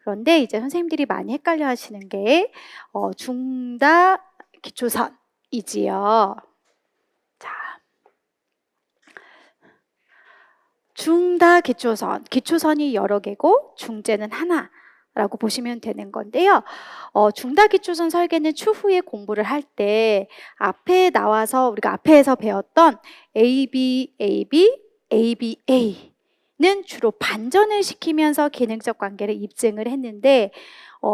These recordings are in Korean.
그런데 이제 선생님들이 많이 헷갈려 하시는 게 중다 기초선이지요. 자, 중다 기초선, 기초선이 여러 개고 중재는 하나라고 보시면 되는 건데요. 중다 기초선 설계는 추후에 공부를 할 때 앞에 나와서 우리가 앞에서 배웠던 AB, AB, AB, A는 주로 반전을 시키면서 기능적 관계를 입증을 했는데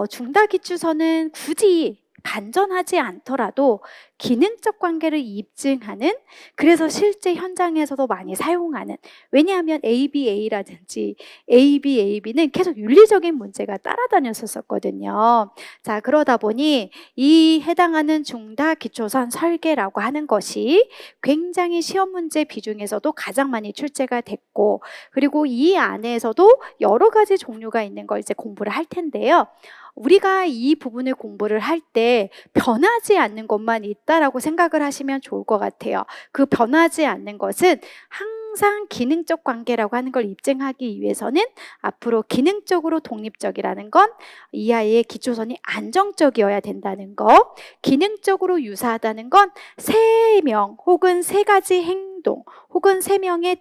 중다 기초선은 굳이 반전하지 않더라도 기능적 관계를 입증하는, 그래서 실제 현장에서도 많이 사용하는, 왜냐하면 ABA라든지 ABAB는 계속 윤리적인 문제가 따라다녔었거든요. 자, 그러다 보니 이 해당하는 중다 기초선 설계라고 하는 것이 굉장히 시험 문제 비중에서도 가장 많이 출제가 됐고, 그리고 이 안에서도 여러 가지 종류가 있는 걸 이제 공부를 할 텐데요. 우리가 이 부분을 공부를 할 때 변하지 않는 것만 있다라고 생각을 하시면 좋을 것 같아요. 그 변하지 않는 것은 항상 기능적 관계라고 하는 걸 입증하기 위해서는 앞으로 기능적으로 독립적이라는 건 이 아이의 기초선이 안정적이어야 된다는 거, 기능적으로 유사하다는 건 세 명 혹은 세 가지 행동 혹은 세 명의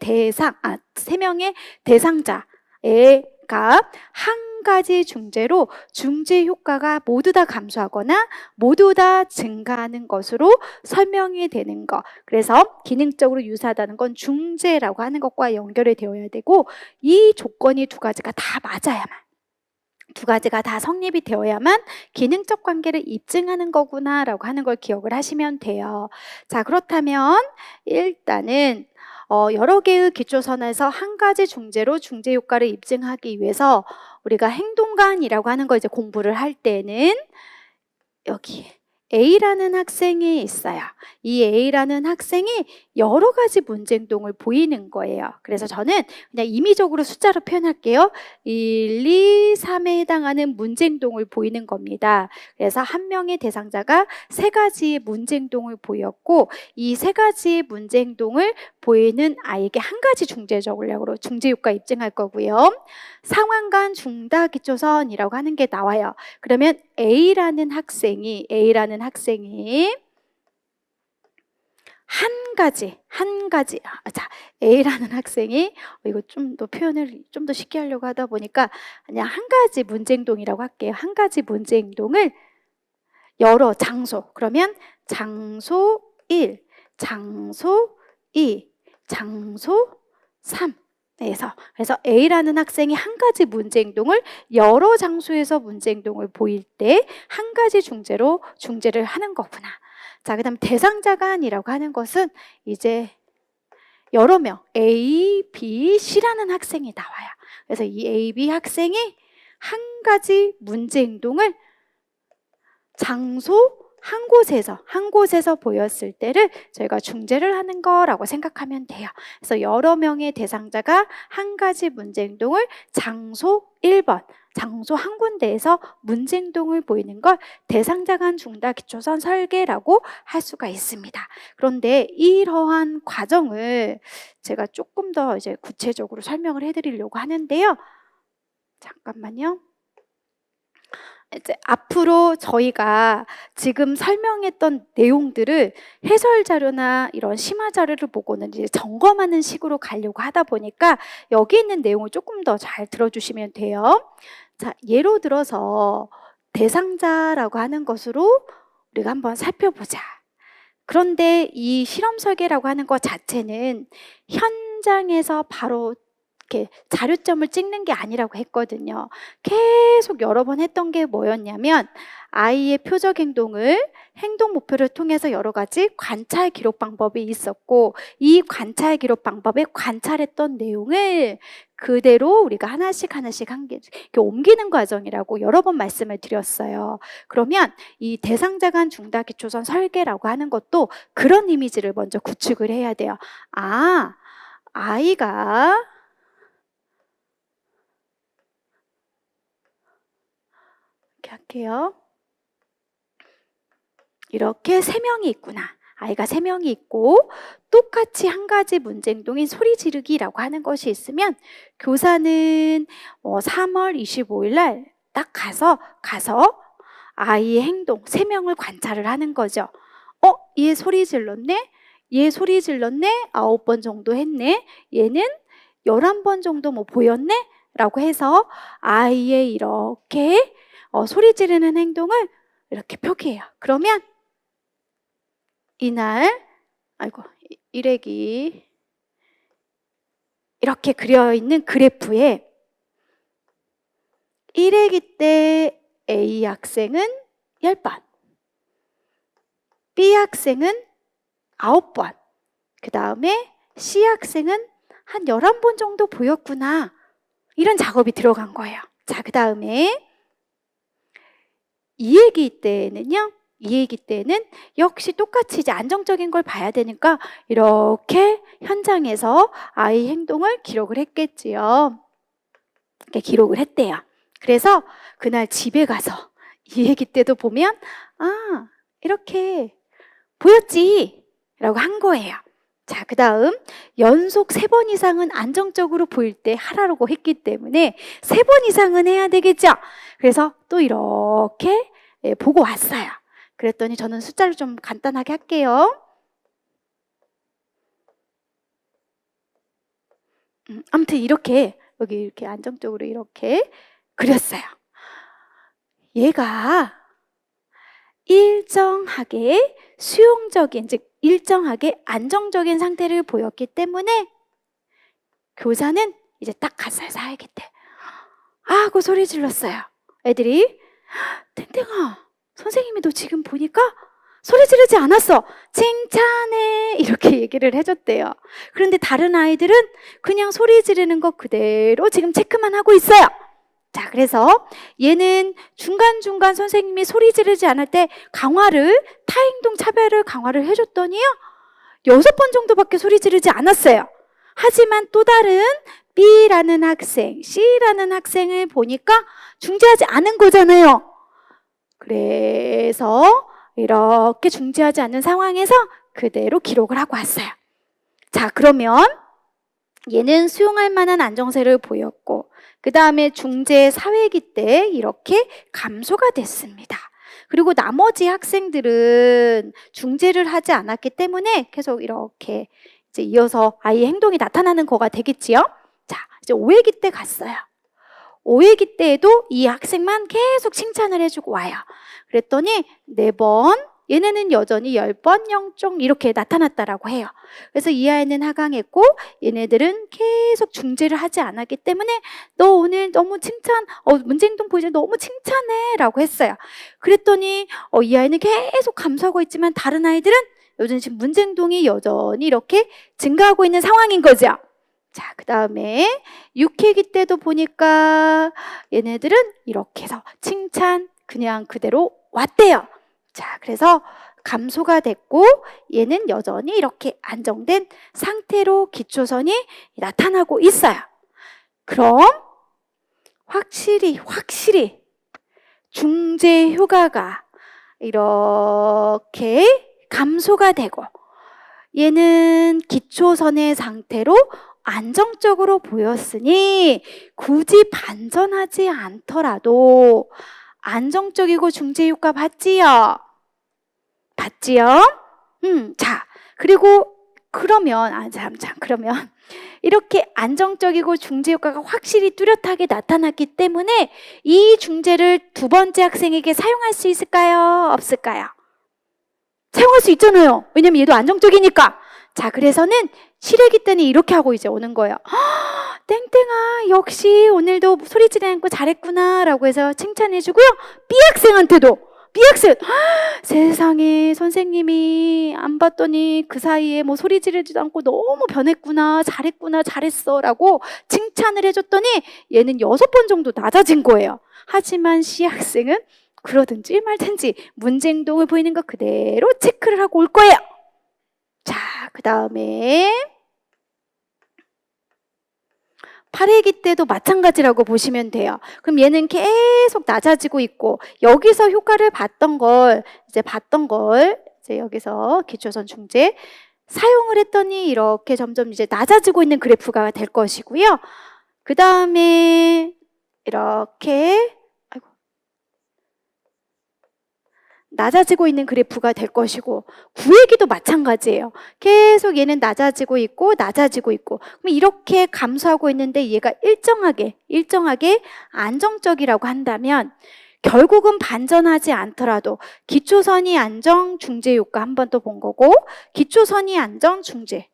대상자가 한 가지 중재로 중재 효과가 모두 다 감소하거나 모두 다 증가하는 것으로 설명이 되는 것. 그래서 기능적으로 유사하다는 건 중재라고 하는 것과 연결이 되어야 되고, 이 조건이 두 가지가 다 맞아야만, 두 가지가 다 성립이 되어야만 기능적 관계를 입증하는 거구나라고 하는 걸 기억을 하시면 돼요. 자, 그렇다면 일단은 여러 개의 기초선에서 한 가지 중재로 중재 효과를 입증하기 위해서 우리가 행동관이라고 하는 걸 이제 공부를 할 때는 여기 A라는 학생이 있어요. 이 A라는 학생이 여러 가지 문제 행동을 보이는 거예요. 그래서 저는 그냥 임의적으로 숫자로 표현할게요. 1, 2, 3에 해당하는 문제 행동을 보이는 겁니다. 그래서 한 명의 대상자가 세 가지의 문제 행동을 보였고, 이 세 가지의 문제 행동을 보이는 아이에게 한 가지 중재 전략으로 중재 효과 입증할 거고요. 상황간 중다 기초선이라고 하는 게 나와요. 그러면 A라는 학생이 자, A라는 학생이 이거 좀 더 표현을 좀 더 쉽게 하려고 하다 보니까 그냥 한 가지 문제 행동이라고 할게요. 한 가지 문제 행동을 여러 장소, 그러면 장소 1, 장소 2, 장소 3 그래서 A라는 학생이 한 가지 문제 행동을 여러 장소에서 문제 행동을 보일 때 한 가지 중재로 중재를 하는 거구나. 자, 그다음 대상자간이라고 하는 것은 이제 여러 명 A, B, C라는 학생이 나와요. 그래서 이 A, B 학생이 한 가지 문제 행동을 장소 한 곳에서 보였을 때를 저희가 중재를 하는 거라고 생각하면 돼요. 그래서 여러 명의 대상자가 한 가지 문제 행동을 장소 1번, 장소 한 군데에서 문제 행동을 보이는 걸 대상자 간 중다 기초선 설계라고 할 수가 있습니다. 그런데 이러한 과정을 제가 조금 더 이제 구체적으로 설명을 해드리려고 하는데요. 잠깐만요. 이제 앞으로 저희가 지금 설명했던 내용들을 해설 자료나 이런 심화 자료를 보고는 이제 점검하는 식으로 가려고 하다 보니까 여기 있는 내용을 조금 더 잘 들어주시면 돼요. 자, 예로 들어서 대상자라고 하는 것으로 우리가 한번 살펴보자. 그런데 이 실험 설계라고 하는 것 자체는 현장에서 바로 이렇게 자료점을 찍는 게 아니라고 했거든요. 계속 여러 번 했던 게 뭐였냐면 아이의 표적 행동을 행동 목표를 통해서 여러 가지 관찰 기록 방법이 있었고, 이 관찰 기록 방법에 관찰했던 내용을 그대로 우리가 하나씩 한 개 이렇게 옮기는 과정이라고 여러 번 말씀을 드렸어요. 그러면 이 대상자 간 중다 기초선 설계라고 하는 것도 그런 이미지를 먼저 구축을 해야 돼요. 아, 아이가 이렇게 할게요. 이렇게 세 명이 있구나. 아이가 3명이 있고 똑같이 한 가지 문제 행동인 소리 지르기라고 하는 것이 있으면 교사는 3월 25일 날 딱 가서 아이의 행동 3명을 관찰을 하는 거죠. 얘 소리 질렀네? 얘 소리 질렀네? 9번 정도 했네? 얘는 11번 정도 보였네? 라고 해서 아이의 이렇게 소리 지르는 행동을 이렇게 표기해요. 그러면 이날 일획이 이렇게 그려 있는 그래프에 1회기 때 A 학생은 10번, B 학생은 9번, 그 다음에 C 학생은 한 11번 정도 보였구나. 이런 작업이 들어간 거예요. 자, 그 다음에 2회기 때는 역시 똑같이 이제 안정적인 걸 봐야 되니까 이렇게 현장에서 아이 행동을 기록을 했겠지요. 이렇게 기록을 했대요. 그래서 그날 집에 가서 2회기 때도 보면 이렇게 보였지 라고 한 거예요. 자, 그 다음 연속 3번 이상은 안정적으로 보일 때 하라고 했기 때문에 3번 이상은 해야 되겠죠. 그래서 또 이렇게 보고 왔어요. 그랬더니 저는 숫자를 좀 간단하게 할게요. 아무튼 이렇게 여기 이렇게 안정적으로 이렇게 그렸어요. 얘가 일정하게 수용적인, 즉 일정하게 안정적인 상태를 보였기 때문에 교사는 이제 딱 갔어요. 4회기 때. 하고 소리 질렀어요. 애들이 땡땡아, 선생님이 너 지금 보니까 소리 지르지 않았어. 칭찬해. 이렇게 얘기를 해줬대요. 그런데 다른 아이들은 그냥 소리 지르는 거 그대로 지금 체크만 하고 있어요. 자, 그래서 얘는 중간중간 선생님이 소리 지르지 않을 때 타행동 차별을 강화를 해줬더니요 6번 정도밖에 소리 지르지 않았어요. 하지만 또 다른 B라는 학생, C라는 학생을 보니까 중지하지 않은 거잖아요. 그래서 이렇게 중지하지 않는 상황에서 그대로 기록을 하고 왔어요. 자, 그러면 얘는 수용할 만한 안정세를 보였고 그 다음에 중재 4회기 때 이렇게 감소가 됐습니다. 그리고 나머지 학생들은 중재를 하지 않았기 때문에 계속 이렇게 이제 이어서 아이의 행동이 나타나는 거가 되겠지요. 자, 이제 5회기 때 갔어요. 5회기 때에도 이 학생만 계속 칭찬을 해주고 와요. 그랬더니 4번, 얘네는 여전히 10번 0종 이렇게 나타났다라고 해요. 그래서 이 아이는 하강했고 얘네들은 계속 중재를 하지 않았기 때문에 너 오늘 너무 문제행동 보이지 너무 칭찬해 라고 했어요. 그랬더니 이 아이는 계속 감소하고 있지만 다른 아이들은 요즘 지금 문제행동이 여전히 이렇게 증가하고 있는 상황인 거죠. 자, 그 다음에 6회기 때도 보니까 얘네들은 이렇게 해서 칭찬 그냥 그대로 왔대요. 자, 그래서 감소가 됐고 얘는 여전히 이렇게 안정된 상태로 기초선이 나타나고 있어요. 그럼 확실히 중재 효과가 이렇게 감소가 되고 얘는 기초선의 상태로 안정적으로 보였으니 굳이 반전하지 않더라도 안정적이고 중재 효과 봤지요? 자, 그리고 그러면 이렇게 안정적이고 중재 효과가 확실히 뚜렷하게 나타났기 때문에 이 중재를 2번째 학생에게 사용할 수 있을까요? 없을까요? 사용할 수 있잖아요. 왜냐면 얘도 안정적이니까. 자, 그래서는 7회기 때는 이렇게 하고 이제 오는 거예요. 땡땡아, 역시 오늘도 소리 지르지 않고 잘했구나 라고 해서 칭찬해주고요. B 학생 세상에 선생님이 안 봤더니 그 사이에 소리 지르지도 않고 너무 변했구나, 잘했어 라고 칭찬을 해줬더니 얘는 6번 정도 낮아진 거예요. 하지만 C 학생은 그러든지 말든지 문제 행동을 보이는 거 그대로 체크를 하고 올 거예요. 자, 그 다음에 8회기 때도 마찬가지라고 보시면 돼요. 그럼 얘는 계속 낮아지고 있고 여기서 효과를 봤던 걸 이제 여기서 기초선 중재 사용을 했더니 이렇게 점점 이제 낮아지고 있는 그래프가 될 것이고요. 그 다음에 이렇게 낮아지고 있는 그래프가 될 것이고, 구획이도 마찬가지예요. 계속 얘는 낮아지고 있고 낮아지고 있고, 그럼 이렇게 감소하고 있는데 얘가 일정하게 안정적이라고 한다면 결국은 반전하지 않더라도 기초선이 안정, 중재 효과 한 번 또 본 거고, 기초선이 안정, 중재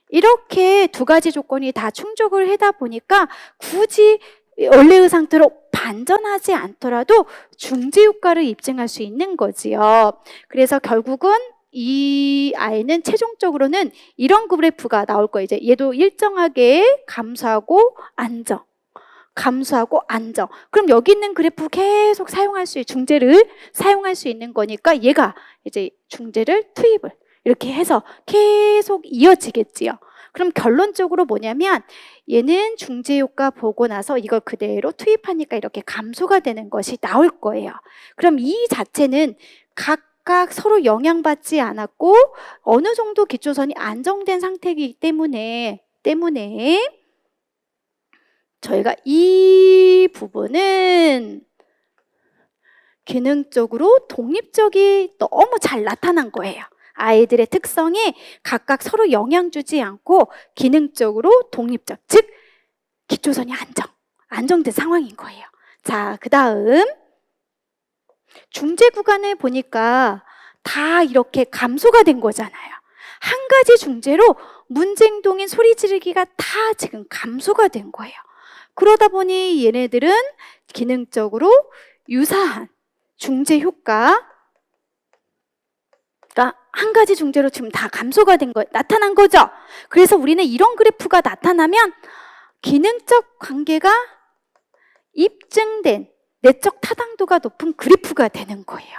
이렇게 두 가지 조건이 다 충족을 하다 보니까 굳이 원래의 상태로 반전하지 않더라도 중재 효과를 입증할 수 있는 거지요. 그래서 결국은 이 아이는 최종적으로는 이런 그래프가 나올 거예요. 이제 얘도 일정하게 감소하고 안정, 감소하고 안정. 그럼 여기 있는 그래프 계속 사용할 수, 중재를 사용할 수 있는 거니까 얘가 이제 중재를 투입을 이렇게 해서 계속 이어지겠지요. 그럼 결론적으로 뭐냐면 얘는 중재 효과 보고 나서 이걸 그대로 투입하니까 이렇게 감소가 되는 것이 나올 거예요. 그럼 이 자체는 각각 서로 영향받지 않았고 어느 정도 기초선이 안정된 상태이기 때문에 저희가 이 부분은 기능적으로 독립적이 너무 잘 나타난 거예요. 아이들의 특성에 각각 서로 영향 주지 않고 기능적으로 독립적, 즉 기초선이 안정된 상황인 거예요. 자, 그 다음 중재 구간을 보니까 다 이렇게 감소가 된 거잖아요. 한 가지 중재로 문제 행동인 소리 지르기가 다 지금 감소가 된 거예요. 그러다 보니 얘네들은 기능적으로 유사한 중재 효과가 한 가지 중재로 지금 다 감소가 된 거 나타난 거죠. 그래서 우리는 이런 그래프가 나타나면 기능적 관계가 입증된 내적 타당도가 높은 그래프가 되는 거예요.